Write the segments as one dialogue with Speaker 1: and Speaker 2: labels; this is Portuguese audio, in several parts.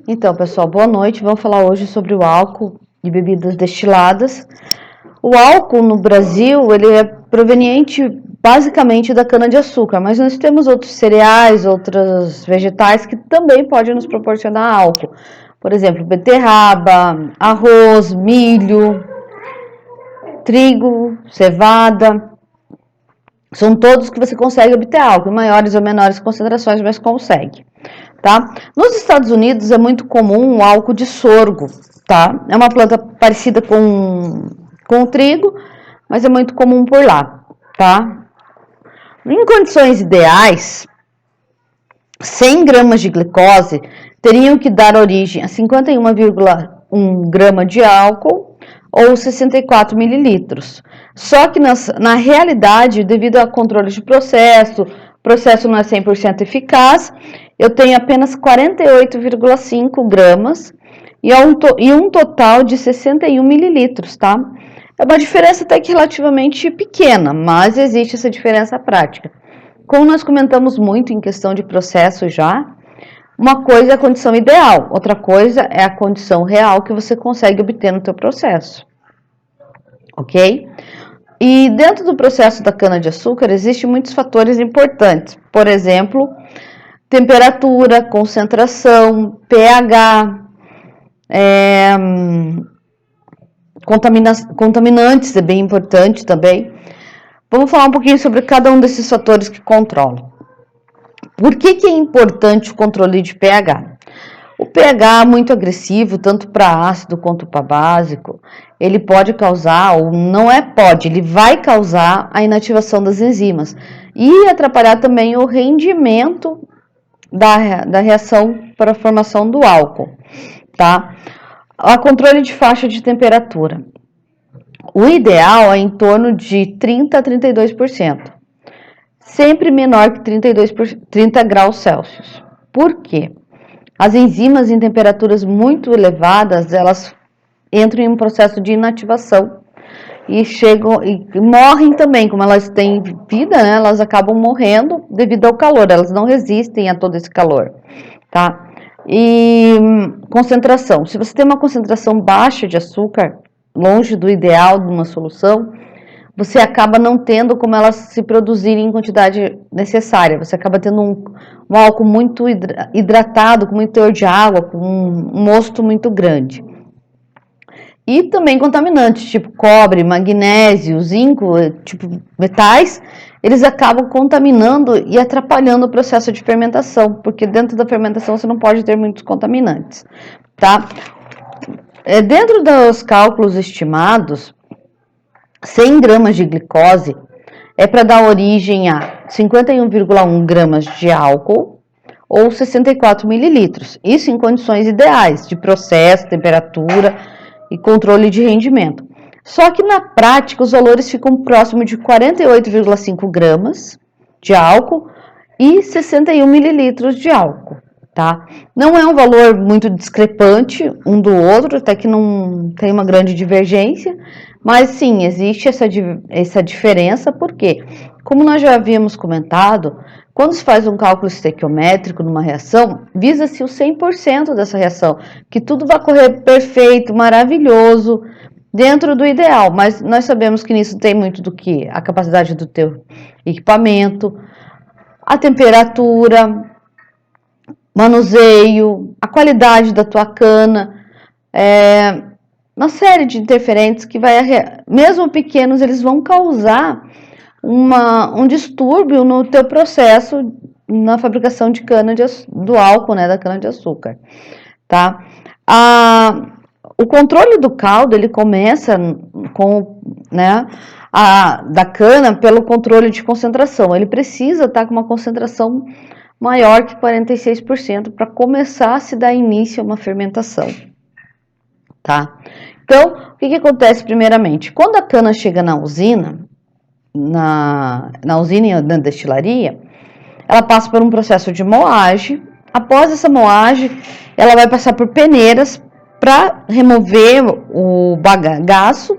Speaker 1: Então, pessoal, boa noite. Vamos falar hoje sobre o álcool de bebidas destiladas. O álcool no Brasil, ele é proveniente basicamente da cana-de-açúcar, mas nós temos outros cereais, outros vegetais que também podem nos proporcionar álcool. Por exemplo, beterraba, arroz, milho, trigo, cevada. São todos que você consegue obter álcool, em maiores ou menores concentrações, mas consegue. Tá? Nos Estados Unidos é muito comum o álcool de sorgo, tá? É uma planta parecida com o trigo, mas é muito comum por lá, tá? Em condições ideais, 100 gramas de glicose teriam que dar origem a 51,1 grama de álcool ou 64 mililitros. Só que na realidade, devido a controle de processo, o processo não é 100% eficaz, eu tenho apenas 48,5 gramas e um total de 61 mililitros, tá? É uma diferença até que relativamente pequena, mas existe essa diferença prática. Como nós comentamos muito em questão de processo já, uma coisa é a condição ideal, outra coisa é a condição real que você consegue obter no teu processo, ok? E dentro do processo da cana-de-açúcar existem muitos fatores importantes, por exemplo, temperatura, concentração, pH, contaminantes é bem importante também. Vamos falar um pouquinho sobre cada um desses fatores que controlam. Por que é importante o controle de pH? O pH muito agressivo, tanto para ácido quanto para básico, ele pode causar, ou não é pode, ele vai causar a inativação das enzimas e atrapalhar também o rendimento da reação para a formação do álcool, tá? A controle de faixa de temperatura. O ideal é em torno de 30 a 32%, sempre menor que 30 graus Celsius. Por quê? As enzimas em temperaturas muito elevadas, elas entram em um processo de inativação e chegam e morrem também, como elas têm vida, né, elas acabam morrendo devido ao calor, elas não resistem a todo esse calor, tá? E concentração, se você tem uma concentração baixa de açúcar, longe do ideal de uma solução, você acaba não tendo como elas se produzirem em quantidade necessária. Você acaba tendo um álcool muito hidratado, com muito teor de água, com um mosto muito grande. E também contaminantes, tipo cobre, magnésio, zinco, tipo metais, eles acabam contaminando e atrapalhando o processo de fermentação, porque dentro da fermentação você não pode ter muitos contaminantes, tá? Dentro dos cálculos estimados, 100 gramas de glicose é para dar origem a 51,1 gramas de álcool ou 64 mililitros. Isso em condições ideais de processo, temperatura e controle de rendimento. Só que na prática os valores ficam próximos de 48,5 gramas de álcool e 61 mililitros de álcool, tá? Não é um valor muito discrepante um do outro, até que não tem uma grande divergência, mas sim, existe essa diferença, porque, como nós já havíamos comentado, quando se faz um cálculo estequiométrico numa reação, visa-se o 100% dessa reação, que tudo vai correr perfeito, maravilhoso, dentro do ideal, mas nós sabemos que nisso tem muito do que a capacidade do teu equipamento, a temperatura, manuseio, a qualidade da tua cana, uma série de interferentes que vai, mesmo pequenos, eles vão causar um distúrbio no teu processo na fabricação de do álcool, né, da cana de açúcar, tá? O controle do caldo, ele começa com, né, da cana pelo controle de concentração. Ele precisa estar com uma concentração maior que 46% para começar a se dar início a uma fermentação, tá? Então, o que acontece primeiramente? Quando a cana chega na usina, na usina e na destilaria, ela passa por um processo de moagem. Após essa moagem, ela vai passar por peneiras para remover o bagaço.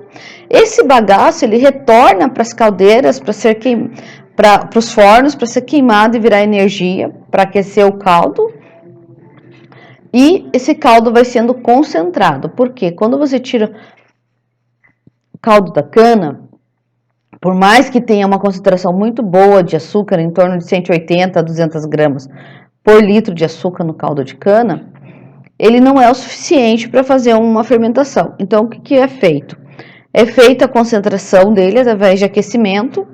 Speaker 1: Esse bagaço ele retorna para as caldeiras para os fornos para ser queimado e virar energia para aquecer o caldo. e esse caldo vai sendo concentrado. Porque quando você tira o caldo da cana, por mais que tenha uma concentração muito boa de açúcar, em torno de 180 a 200 gramas por litro de açúcar no caldo de cana, ele não é o suficiente para fazer uma fermentação. Então, o que é feito? É feita a concentração dele através de aquecimento.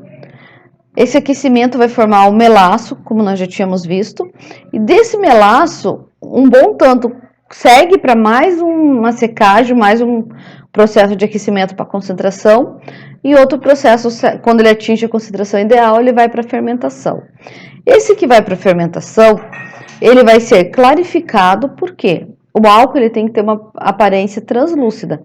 Speaker 1: Esse aquecimento vai formar o melaço, como nós já tínhamos visto, e desse melaço, um bom tanto segue para mais uma secagem, mais um processo de aquecimento para concentração, e outro processo, quando ele atinge a concentração ideal, ele vai para a fermentação. Esse que vai para a fermentação, ele vai ser clarificado, por quê? O álcool ele tem que ter uma aparência translúcida.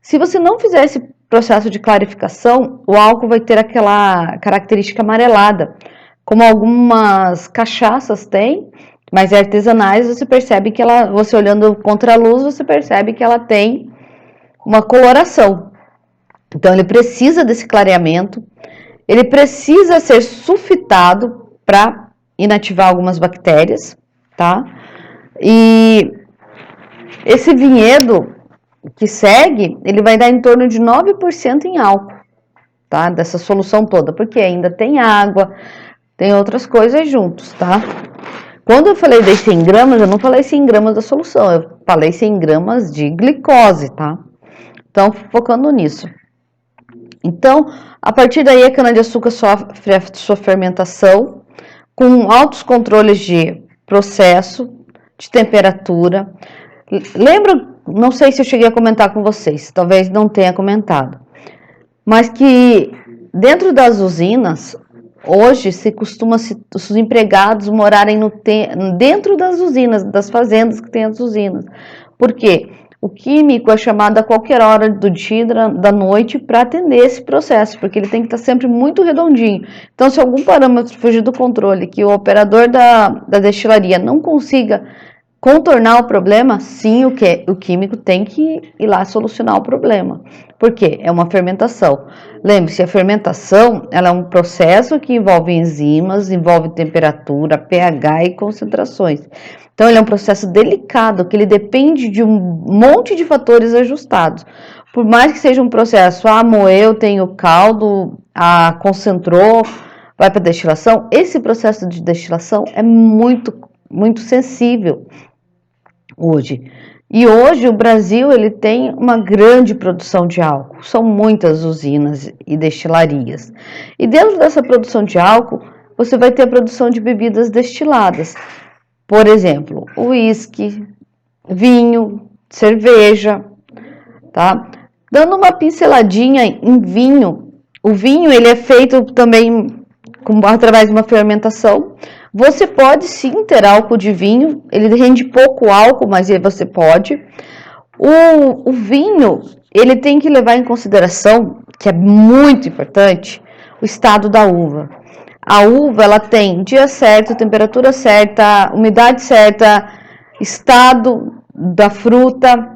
Speaker 1: Se você não fizer esse processo de clarificação, o álcool vai ter aquela característica amarelada, como algumas cachaças têm, mas artesanais, você percebe que ela, você olhando contra a luz, você percebe que ela tem uma coloração. Então ele precisa desse clareamento, ele precisa ser sulfitado para inativar algumas bactérias, tá? E esse vinhedo que segue, ele vai dar em torno de 9% em álcool, tá? Dessa solução toda, porque ainda tem água, tem outras coisas juntos, tá? Quando eu falei de 100 gramas, eu não falei 100 gramas da solução, eu falei 100 gramas de glicose, tá? Então, focando nisso. Então, a partir daí, a cana-de-açúcar sofre a sua fermentação com altos controles de processo, de temperatura. Lembra, não sei se eu cheguei a comentar com vocês, talvez não tenha comentado, mas que dentro das usinas, hoje se costuma os empregados morarem dentro das usinas, das fazendas que tem as usinas. Por quê? O químico é chamado a qualquer hora do dia, da noite, para atender esse processo, porque ele tem que estar sempre muito redondinho. Então, se algum parâmetro fugir do controle, que o operador da destilaria não consiga contornar o problema, sim, o químico tem que ir lá solucionar o problema. Por quê? É uma fermentação. Lembre-se, a fermentação ela é um processo que envolve enzimas, envolve temperatura, pH e concentrações. Então, ele é um processo delicado, que ele depende de um monte de fatores ajustados. Por mais que seja um processo, moeu, tem o caldo, concentrou, vai para a destilação, esse processo de destilação é muito, muito sensível hoje. E hoje o Brasil ele tem uma grande produção de álcool, são muitas usinas e destilarias. E dentro dessa produção de álcool, você vai ter a produção de bebidas destiladas. Por exemplo, uísque, vinho, cerveja, tá? Dando uma pinceladinha em vinho, o vinho ele é feito também através de uma fermentação. Você pode sim ter álcool de vinho, ele rende pouco álcool, mas você pode. O vinho, ele tem que levar em consideração, que é muito importante, o estado da uva. A uva, ela tem dia certo, temperatura certa, umidade certa, estado da fruta,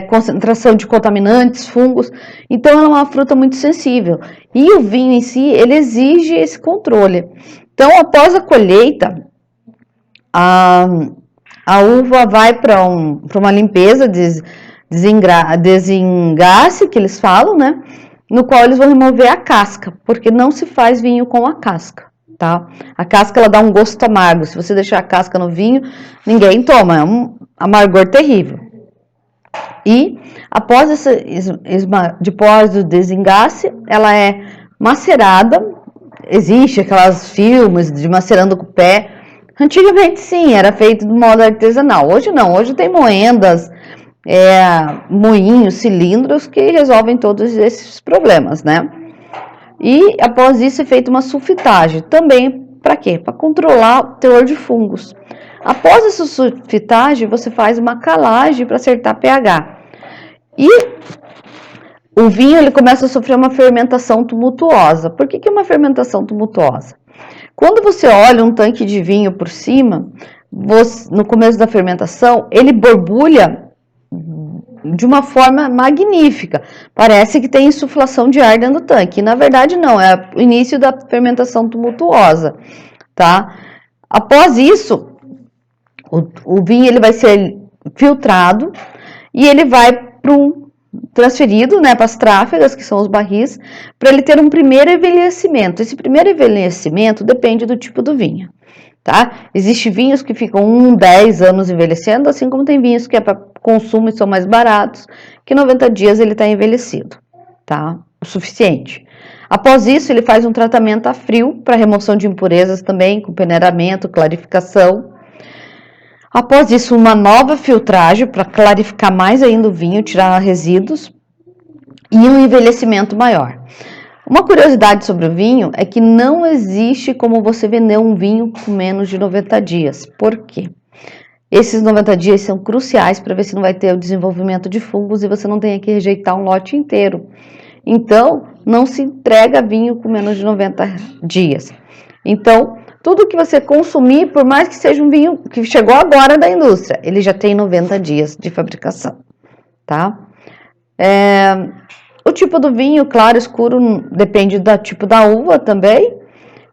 Speaker 1: concentração de contaminantes, fungos. Então, ela é uma fruta muito sensível. E o vinho em si, ele exige esse controle. Então, após a colheita, a uva vai para uma limpeza, desengasse, que eles falam, né? No qual eles vão remover a casca, porque não se faz vinho com a casca, tá? A casca, ela dá um gosto amargo. Se você deixar a casca no vinho, ninguém toma, é um amargor terrível. E após depois do desengasse, ela é macerada. Existe aquelas filmes de macerando com o pé. Antigamente sim, era feito de modo artesanal. Hoje não, hoje tem moendas, moinhos, cilindros que resolvem todos esses problemas, né? E após isso é feita uma sulfitagem. Também para quê? Para controlar o teor de fungos. Após essa sulfitagem, você faz uma calagem para acertar pH. E o vinho ele começa a sofrer uma fermentação tumultuosa. Por que é uma fermentação tumultuosa? Quando você olha um tanque de vinho por cima, no começo da fermentação, ele borbulha de uma forma magnífica. Parece que tem insuflação de ar dentro do tanque. E, na verdade, não. É o início da fermentação tumultuosa, tá? Após isso, O vinho ele vai ser filtrado e ele vai transferido, né, para as tráfegas, que são os barris, para ele ter um primeiro envelhecimento. Esse primeiro envelhecimento depende do tipo do vinho, tá? Existem vinhos que ficam 10 anos envelhecendo, assim como tem vinhos que é para consumo e são mais baratos, que 90 dias ele está envelhecido, tá? O suficiente. Após isso, ele faz um tratamento a frio para remoção de impurezas também, com peneiramento, clarificação. Após isso, uma nova filtragem para clarificar mais ainda o vinho, tirar resíduos e um envelhecimento maior. Uma curiosidade sobre o vinho é que não existe como você vender um vinho com menos de 90 dias. Por quê? Esses 90 dias são cruciais para ver se não vai ter o desenvolvimento de fungos e você não tenha que rejeitar um lote inteiro. Então, não se entrega vinho com menos de 90 dias. Então, tudo que você consumir, por mais que seja um vinho que chegou agora da indústria, ele já tem 90 dias de fabricação, tá? O tipo do vinho, claro, escuro, depende do tipo da uva também,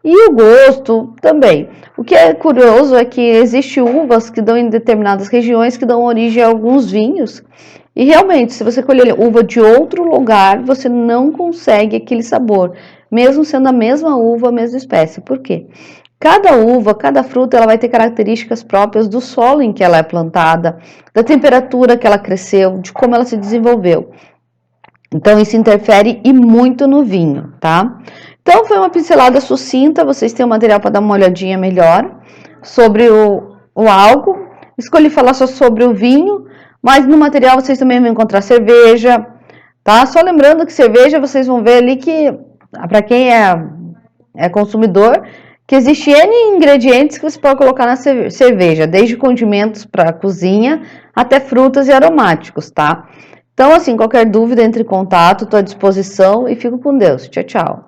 Speaker 1: e o gosto também. O que é curioso é que existem uvas que dão em determinadas regiões que dão origem a alguns vinhos, e realmente, se você colher uva de outro lugar, você não consegue aquele sabor, mesmo sendo a mesma uva, a mesma espécie. Por quê? Cada uva, cada fruta, ela vai ter características próprias do solo em que ela é plantada, da temperatura que ela cresceu, de como ela se desenvolveu. Então, isso interfere e muito no vinho, tá? Então, foi uma pincelada sucinta, vocês têm o material para dar uma olhadinha melhor sobre o álcool. Escolhi falar só sobre o vinho, mas no material vocês também vão encontrar cerveja, tá? Só lembrando que cerveja, vocês vão ver ali que, para quem é consumidor, que existe N ingredientes que você pode colocar na cerveja, desde condimentos para cozinha até frutas e aromáticos, tá? Então, assim, qualquer dúvida, entre em contato, estou à disposição e fico com Deus. Tchau, tchau.